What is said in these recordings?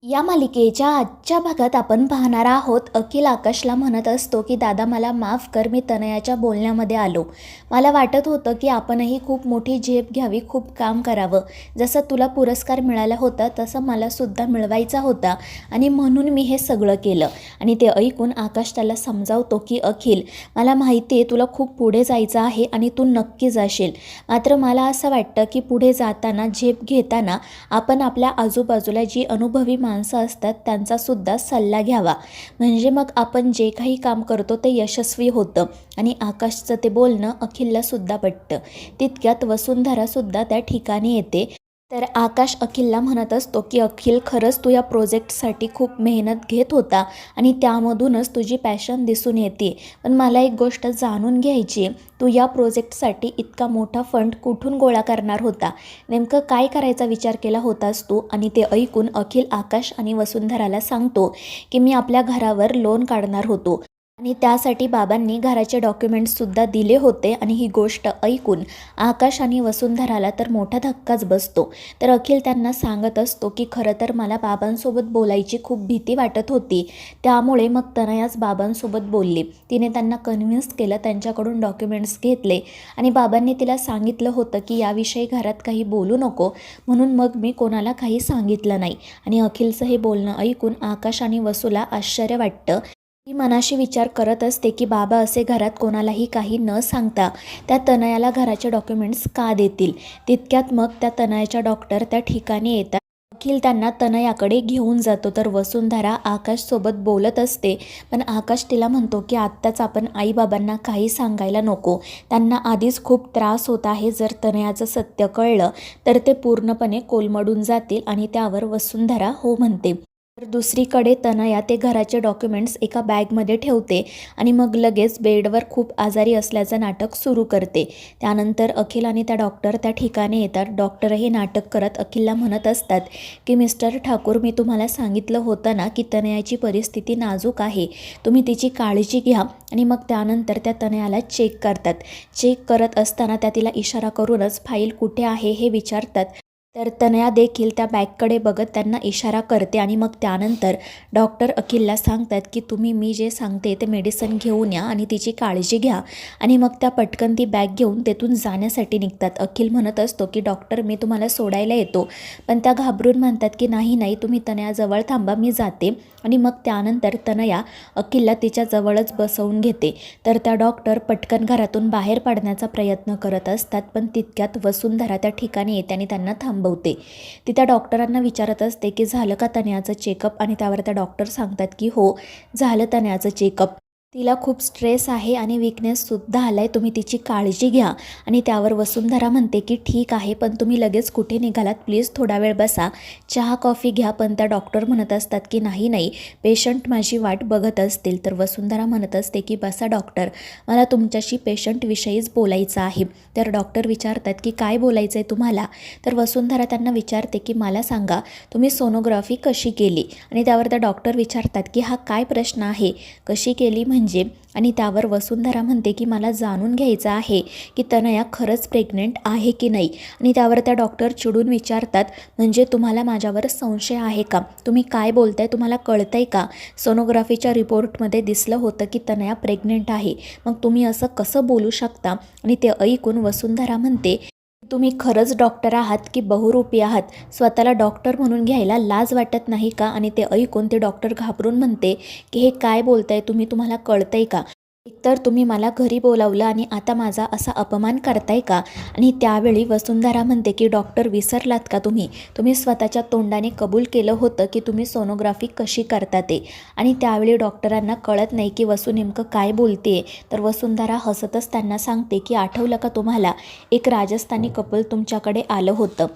या मालिकेच्या आजच्या भागात आपण पाहणार आहोत अखिल आकाशला म्हणत असतो की दादा मला माफ कर, मी तनयाच्या बोलण्यामध्ये आलो. मला वाटत होतं की आपणही खूप मोठी झेप घ्यावी, खूप काम करावं. जसं तुला पुरस्कार मिळाला होता तसं मला सुद्धा मिळवायचा होता आणि म्हणून मी हे सगळं केलं. आणि ते ऐकून आकाश त्याला समजावतो की अखिल, मला माहिती आहे तुला खूप पुढे जायचं आहे आणि तू नक्की जाशील. मात्र मला असं वाटतं की पुढे जाताना, झेप घेताना आपण आपल्या आजूबाजूला जी अनुभवी माणसं असतात त्यांचासुद्धा सल्ला घ्यावा, म्हणजे मग आपण जे काही काम करतो ते यशस्वी होतं. आणि आकाशचं ते बोलणं अखिललासुद्धा पटतं. तितक्यात वसुंधरासुद्धा त्या ठिकाणी येते. तर आकाश अखिलला म्हणत असतो की अखिल, खरंच तू या प्रोजेक्टसाठी खूप मेहनत घेत होता आणि त्यामधूनच तुझी पॅशन दिसून येते. पण मला एक गोष्ट जाणून घ्यायची आहे, तू या प्रोजेक्टसाठी इतका मोठा फंड कुठून गोळा करणार होता? नेमकं काय करायचा विचार केला होतास तू? आणि ते ऐकून अखिल आकाश आणि वसुंधराला सांगतो की मी आपल्या घरावर लोन काढणार होतो आणि त्यासाठी बाबांनी घराचे डॉक्युमेंट्ससुद्धा दिले होते. आणि ही गोष्ट ऐकून आकाश आणि वसुंधराला तर मोठा धक्काच बसतो. तर अखिल त्यांना सांगत असतो की खरं तर मला बाबांसोबत बोलायची खूप भीती वाटत होती, त्यामुळे मग तनयाच बाबांसोबत बोलली. तिने त्यांना कन्व्हिन्स केलं, त्यांच्याकडून डॉक्युमेंट्स घेतले आणि बाबांनी तिला सांगितलं होतं की याविषयी घरात काही बोलू नको, म्हणून मग मी कोणाला काही सांगितलं नाही. आणि अखिलचं हे बोलणं ऐकून आकाश आणि वसूला आश्चर्य वाटतं. ती मनाशी विचार करत असते की बाबा असे घरात कोणालाही काही न सांगता त्या तनयाला घराचे डॉक्युमेंट्स का देतील. तितक्यात मग त्या तनयाच्या डॉक्टर त्या ठिकाणी येतात. अखिल त्यांना तनयाकडे घेऊन जातो. तर वसुंधरा आकाशसोबत बोलत असते, पण आकाश तिला म्हणतो की आत्ताच आपण आईबाबांना काही सांगायला नको, त्यांना आधीच खूप त्रास होत आहे. जर तनयाचं सत्य कळलं तर ते पूर्णपणे कोलमडून जातील. आणि त्यावर वसुंधरा हो म्हणते. तर दुसरीकडे तनया ते घराचे डॉक्युमेंट्स एका बॅगमध्ये ठेवते आणि मग लगेच बेडवर खूप आजारी असल्याचं नाटक सुरू करते. त्यानंतर अखिल आणि त्या डॉक्टर त्या ठिकाणी येतात. डॉक्टर हे नाटक करत अखिलला म्हणत असतात की मिस्टर ठाकूर, मी तुम्हाला सांगितलं होतं ना की तनयाची परिस्थिती नाजूक आहे, तुम्ही तिची काळजी घ्या. आणि मग त्यानंतर त्या तनयाला चेक करतात. चेक करत असताना त्या तिला इशारा करूनच फाईल कुठे आहे हे विचारतात. तर तनया देखील त्या बॅगकडे बघत त्यांना इशारा करते. आणि मग त्यानंतर डॉक्टर अखिलला सांगतात की तुम्ही मी जे सांगते ते मेडिसिन घेऊन या आणि तिची काळजी घ्या. आणि मग त्या पटकन ती बॅग घेऊन तेथून जाण्यासाठी निघतात. अखिल म्हणत असतो की डॉक्टर, मी तुम्हाला सोडायला येतो, पण त्या घाबरून म्हणतात की नाही नाही, तुम्ही तनयाजवळ थांबा, मी जाते. आणि मग त्यानंतर तनया अखिलला तिच्याजवळच बसवून घेते. तर त्या डॉक्टर पटकन घरातून बाहेर पडण्याचा प्रयत्न करत असतात, पण तितक्यात वसुंधरा त्या ठिकाणी येते आणि त्यांना थांबवते. ती त्या डॉक्टरांना विचारत असते की झालं का तनयाचं चेकअप? आणि त्यावर त्या डॉक्टर सांगतात की हो, झालं तनयाचं चेकअप. तिला खूप स्ट्रेस आहे आणि विकनेससुद्धा आला आहे, तुम्ही तिची काळजी घ्या. आणि त्यावर वसुंधरा म्हणते की ठीक आहे, पण तुम्ही लगेच कुठे निघालात? प्लीज थोडा वेळ बसा, चहा कॉफी घ्या. पण त्या डॉक्टर म्हणत असतात की नाही नाही, पेशंट माझी वाट बघत असतील. तर वसुंधरा म्हणत असते की बसा डॉक्टर, मला तुमच्याशी पेशंटविषयीच बोलायचं आहे. तर डॉक्टर विचारतात की काय बोलायचं आहे तुम्हाला? तर वसुंधरा त्यांना विचारते की मला सांगा, तुम्ही सोनोग्राफी कशी केली? आणि त्यावर त्या डॉक्टर विचारतात की हा काय प्रश्न आहे, कशी केली म्हणजे? आणि त्यावर वसुंधरा म्हणते की मला जाणून घ्यायचं आहे की तनया खरंच प्रेग्नेंट आहे की नाही. आणि त्यावर त्या डॉक्टर चिडून विचारतात, म्हणजे तुम्हाला माझ्यावर संशय आहे का? तुम्ही काय बोलताय, तुम्हाला कळतंय का? सोनोग्राफीच्या रिपोर्टमध्ये दिसलं होतं की तनया प्रेग्नेंट आहे, मग तुम्ही असं कसं बोलू शकता? आणि ते ऐकून वसुंधरा म्हणते, तुम्ही खरंच डॉक्टर आहात की बहुरूपी आहात? स्वतःला डॉक्टर म्हणून घ्यायला लाज वाटत नाही का? आणि ते ऐकून ते डॉक्टर घाबरून म्हणते की हे काय बोलताय तुम्ही, तुम्हाला कळतंय का? एकतर तुम्ही मला घरी बोलावलं आणि आता माझा असा अपमान करताय का? आणि त्यावेळी वसुंधरा म्हणते की डॉक्टर, विसरलात का तुम्ही? तुम्ही स्वतःच्या तोंडाने कबूल केलं होतं की तुम्ही सोनोग्राफी कशी करता ते. आणि त्यावेळी डॉक्टरांना कळत नाही की वसू नेमकं काय बोलते. तर वसुंधरा हसतच त्यांना सांगते की आठवलं का तुम्हाला, एक राजस्थानी कपल तुमच्याकडे आलं होतं,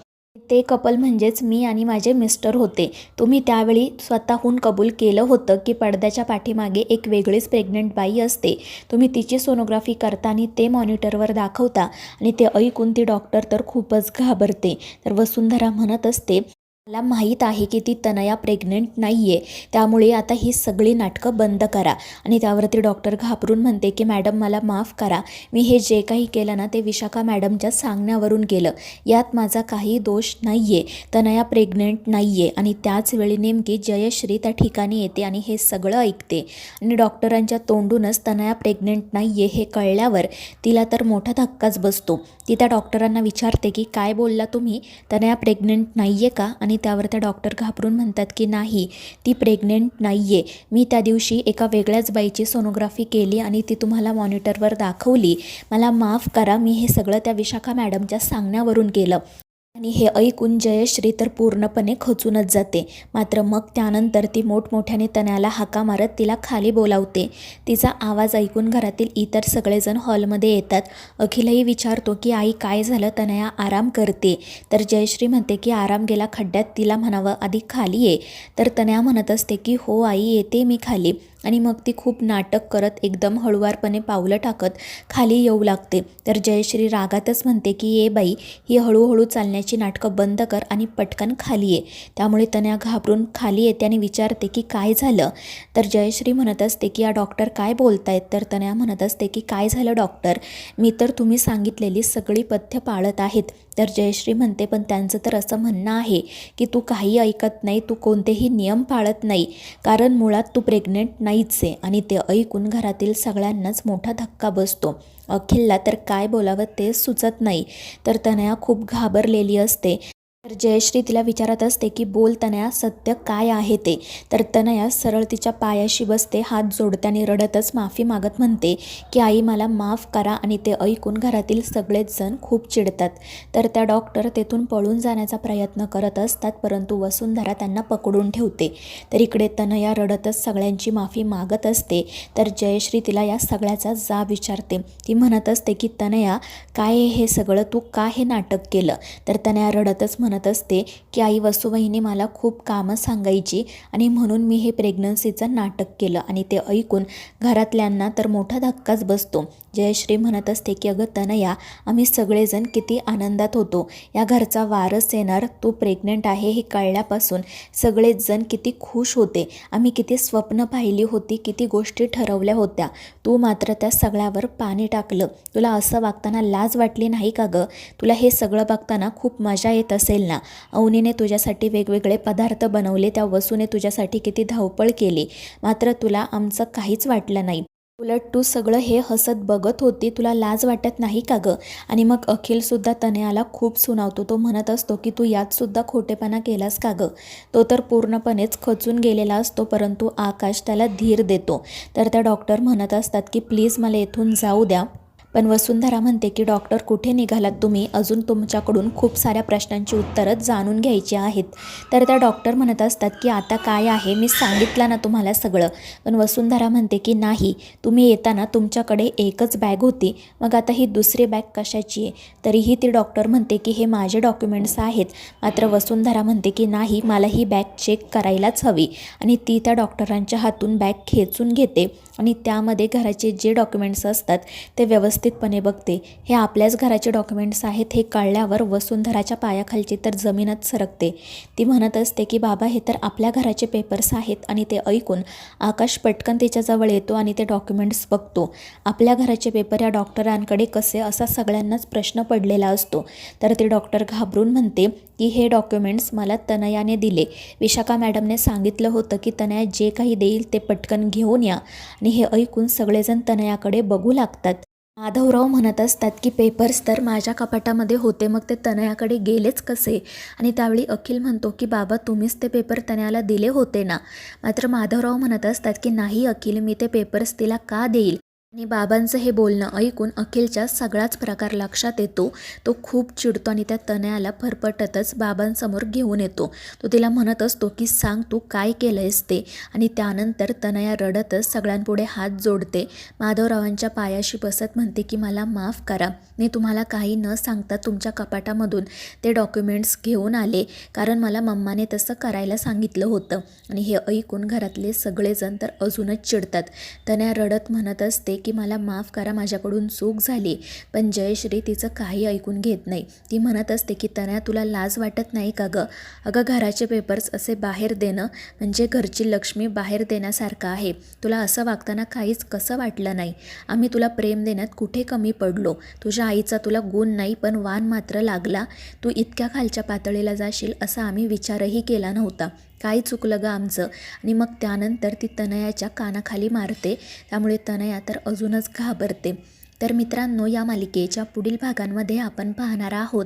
ते कपल म्हणजेच मी आणि माझे मिस्टर होते. तुम्ही त्यावेळी स्वतःहून कबूल केलं होतं की पडद्याच्या पाठीमागे एक वेगळीच प्रेग्नंट बाई असते, तुम्ही तिची सोनोग्राफी करता आणि ते मॉनिटरवर दाखवता. आणि ते ऐकून ती डॉक्टर तर खूपच घाबरते. तर वसुंधरा म्हणत असते मला माहीत आहे की ती तनया प्रेग्नंट नाही आहे, त्यामुळे आता ही सगळी नाटकं बंद करा. आणि त्यावरती डॉक्टर घाबरून म्हणते की मॅडम मला माफ करा, मी हे जे काही केलं ना ते विशाखा मॅडमच्या सांगण्यावरून केलं, यात माझा काही दोष नाही आहे. तनया प्रेग्नंट नाही आहे. आणि त्याच वेळी नेमकी जयश्री त्या ठिकाणी येते आणि हे सगळं ऐकते. आणि डॉक्टरांच्या तोंडूनच तनया प्रेग्नंट नाही आहे हे कळल्यावर तिला तर मोठा धक्काच बसतो. ती त्या डॉक्टरांना विचारते की काय बोलला तुम्ही, तनया प्रेग्नंट नाही आहे का? आणि त्यावर त्या डॉक्टर घाबरून म्हणतात की नाही, ती प्रेग्नंट नाही आहे. मी त्या दिवशी एका वेगळ्याच बाईची सोनोग्राफी केली आणि ती तुम्हाला मॉनिटरवर दाखवली. मला माफ करा, मी हे सगळं त्या विशाखा मॅडमच्या सांगण्यावरून केलं. आणि हे ऐकून जयश्री तर पूर्णपणे खचूनच जाते. मात्र मग त्यानंतर ती मोठमोठ्याने तनयाला हाका मारत तिला खाली बोलावते. तिचा आवाज ऐकून घरातील इतर सगळेजण हॉलमध्ये येतात. अखिलही विचारतो की आई काय झालं, तनया आराम करते. तर जयश्री म्हणते की आराम गेला खड्ड्यात, तिला म्हणावं आधी खाली ये. तर तनया म्हणत असते की हो आई येते मी खाली. आणि मग ती खूप नाटक करत एकदम हळुवारपणे पावलं टाकत खाली येऊ लागते. तर जयश्री रागातच म्हणते की ये बाई, ही हळूहळू चालण्याची नाटकं बंद कर आणि पटकन खाली ये. त्यामुळे तनया घाबरून खाली येते आणि विचारते की काय झालं. तर जयश्री म्हणत असते की या डॉक्टर काय बोलतायत. तर तनया म्हणत असते की काय झालं डॉक्टर, मी तर तुम्ही सांगितलेली सगळी पथ्य पाळत आहेत. तर जयश्री म्हणते पण त्यांचं तर असं म्हणणं आहे की तू काही ऐकत नाही, तू कोणतेही नियम पाळत नाही, कारण मुळात तू प्रेग्नंट नाहीच आहे. आणि ते ऐकून घरातील सगळ्यांनाच मोठा धक्का बसतो. अखिलला तर काय बोलावं तेच सुचत नाही. तर तनया खूप घाबरलेली असते. तर जयश्री तिला विचारत असते की बोल तनया, सत्य काय आहे ते. तर तनया सरळ तिच्या पायाशी बसते, हात जोडते आणि रडतच माफी मागत म्हणते की आई मला माफ करा. आणि ते ऐकून घरातील सगळेच जण खूप चिडतात. तर त्या डॉक्टर तेथून पळून जाण्याचा प्रयत्न करत असतात, परंतु वसुंधरा त्यांना पकडून ठेवते. तर इकडे तनया रडतच सगळ्यांची माफी मागत असते. तर जयश्री तिला या सगळ्याचा जाब विचारते. ती म्हणत असते की तनया काय हे सगळं, तू का हे नाटक केलं. तर तनया रडतच म्हणत असते की आई वसुवहिनी मला खूप कामं सांगायची आणि म्हणून मी हे प्रेग्नन्सीचं नाटक केलं. आणि ते ऐकून घरातल्यांना तर मोठा धक्काच बसतो. जयश्री म्हणत असते की अगं तनया, आम्ही सगळेजण किती आनंदात होतो, या घरचा वारस येणार, तू प्रेग्नंट आहे हे कळल्यापासून सगळेच जण किती खुश होते. आम्ही किती स्वप्न पाहिली होती, किती गोष्टी ठरवल्या होत्या. तू मात्र त्या सगळ्यावर पाणी टाकलं. तुला असं वागताना लाज वाटली नाही का गं? तुला हे सगळं बघताना खूप मजा येत असेल ना. अवनीने तुझ्यासाठी वेगवेगळे पदार्थ बनवले, त्या वसूने तुझ्यासाठी किती धावपळ केली, मात्र तुला आमचं काहीच वाटलं नाही. उलट तू सगळं हे हसत बघत होती, तुला लाज वाटत नाही का गं? आणि मग अखिलसुद्धा तनयाला खूप सुनावतो. तो म्हणत असतो की तू यातसुद्धा खोटेपणा केलास का गं? तो तर पूर्णपणेच खचून गेलेला असतो, परंतु आकाश त्याला धीर देतो. तर त्या डॉक्टर म्हणत असतात की प्लीज मला इथून जाऊ द्या. पण वसुंधरा म्हणते की डॉक्टर कुठे निघालात तुम्ही, अजून तुमच्याकडून खूप साऱ्या प्रश्नांची उत्तरं जाणून घ्यायची आहेत. तर त्या डॉक्टर म्हणत असतात की आता काय आहे, मी सांगितलं ना तुम्हाला सगळं. पण वसुंधरा म्हणते की नाही, तुम्ही येताना तुमच्याकडे एकच बॅग होती, मग आता ही दुसरी बॅग कशाची आहे. तरीही ती डॉक्टर म्हणते की हे माझे डॉक्युमेंट्स आहेत. मात्र वसुंधरा म्हणते की नाही, मला ही बॅग चेक करायलाच हवी. आणि ती त्या डॉक्टरांच्या हातून बॅग खेचून घेते आणि त्यामध्ये घराचे जे डॉक्युमेंट्स असतात ते व्यवस्थितपणे बघते. हे आपल्याच घराचे डॉक्युमेंट्स आहेत हे कळल्यावर वसुंधराच्या पायाखालची तर जमीनच सरकते. ती म्हणत असते की बाबा हे तर आपल्या घराचे पेपर्स आहेत. आणि ते ऐकून आकाश पटकन तिच्याजवळ येतो आणि ते डॉक्युमेंट्स बघतो. आपल्या घराचे पेपर या डॉक्टरांकडे कसे, असा सगळ्यांनाच प्रश्न पडलेला असतो. तर ते डॉक्टर घाबरून म्हणते की हे डॉक्युमेंट्स मला तनयाने दिले. विशाखा मॅडमने सांगितलं होतं की तनया जे काही देईल ते पटकन घेऊन या. आणि हे ऐकून सगळेजण तनयाकडे बघू लागतात. माधवराव म्हणत असतात की पेपर्स तर माझ्या कपाटामध्ये होते, मग ते तनयाकडे गेलेच कसे. आणि त्यावेळी अखिल म्हणतो की बाबा तुम्हीच ते पेपर तनयाला दिले होते ना. मात्र माधवराव म्हणत असतात की नाही अखिल, मी ते पेपर्स तिला का देईल. आणि बाबांचं हे बोलणं ऐकून अखिलच्या सगळाच प्रकार लक्षात येतो. तो खूप चिडतो आणि त्या तनयाला फरफटतच बाबांसमोर घेऊन येतो. तो तिला म्हणत असतो की सांग तू काय केलंयस ते. आणि त्यानंतर तनया रडतच सगळ्यांपुढे हात जोडते, माधवरावांच्या पायाशी बसत म्हणते की मला माफ करा, मी तुम्हाला काही न सांगता तुमच्या कपाटामधून ते डॉक्युमेंट्स घेऊन आले, कारण मला मम्माने तसं करायला सांगितलं होतं. आणि हे ऐकून घरातले सगळेजण तर अजूनच चिडतात. तनया रडत म्हणत असते की मला माफ करा, माझ्याकडून चूक झाली. पण जयश्री तिचं काही ऐकून घेत नाही. ती म्हणत असते की तनया तुला लाज वाटत नाही का गं? अगं घराचे पेपर्स असे बाहेर देणं म्हणजे घरची लक्ष्मी बाहेर देण्यासारखं आहे. तुला असं वागताना काहीच कसं वाटलं नाही? आम्ही तुला प्रेम देण्यात कुठे कमी पडलो? तुझ्या आईचा तुला गुण नाही पण वाण मात्र लागला. तू इतक्या खालच्या पातळीला जाशील असा आम्ही विचारही केला नव्हता. काय चुकलं गं आमचं? आणि मग त्यानंतर ती तनयाच्या कानाखाली मारते. त्यामुळे तनया तर अजूनच घाबरते. तर मित्रांनो, या मालिकेच्या पुढील भागांमध्ये आपण पाहणार आहोत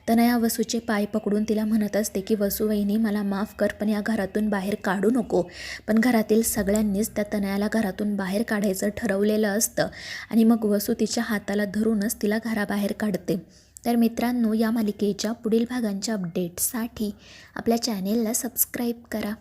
तनया वसूचे पाय पकडून तिला म्हणत असते की वसू वहिनी मला माफ कर, पण या घरातून बाहेर काढू नको. पण घरातील सगळ्यांनीच त्या तनयाला घरातून बाहेर काढायचं ठरवलेलं असतं आणि मग वसू तिच्या हाताला धरूनच तिला घराबाहेर काढते. तर मित्रांनो, या मालिकेच्या पुढील भागांच्या अपडेट्ससाठी आपल्या चॅनेलला सबस्क्राईब करा.